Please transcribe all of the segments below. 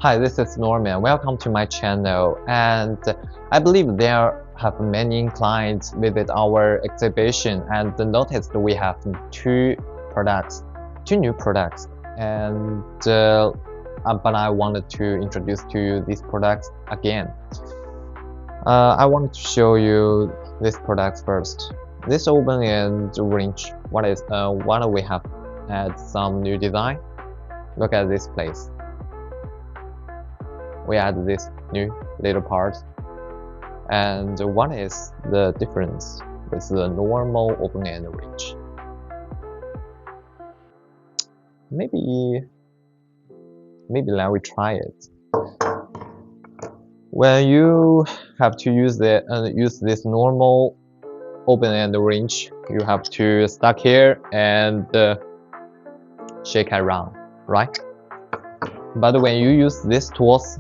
Hi, this is Norman. Welcome to my channel. And I believe there have many clients visit our exhibition and noticed we have two new products. And but I wanted to introduce to you these products again. I wanted to show you these products first. This open-end wrench. What we have add some new design. Look at this place. We add this new little part, and one is the difference with the normal open-end wrench. Maybe let me try it. When you have to use this normal open-end wrench, you have to stuck here and shake around, right? But when you use these tools,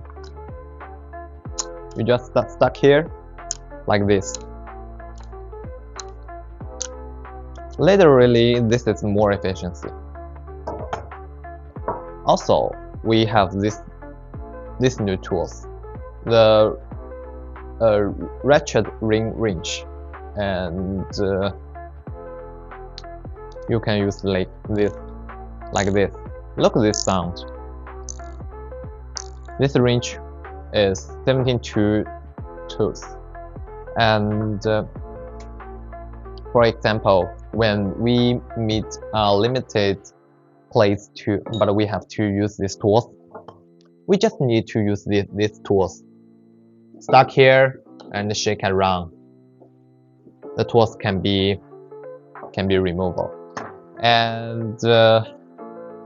you just stuck here like this. Literally, this is more efficiency. Also, we have these new tools, the ratchet ring wrench, and you can use like this. Look at this sound. This wrench is 72 tools, and for example, when we meet a limited place but we have to use these tools, we just need to use these tools. Stuck here and shake around. The tools can be removable. And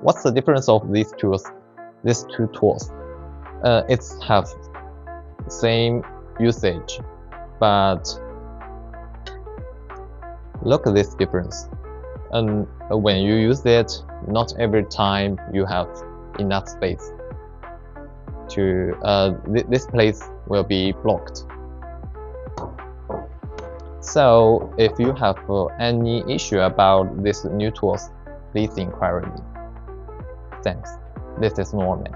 what's the difference of these tools? These two tools. It's have same usage, but look at this difference. And when you use it, not every time you have enough space to this place will be blocked. So if you have any issue about these new tools, please inquire me. Thanks. This is Norman.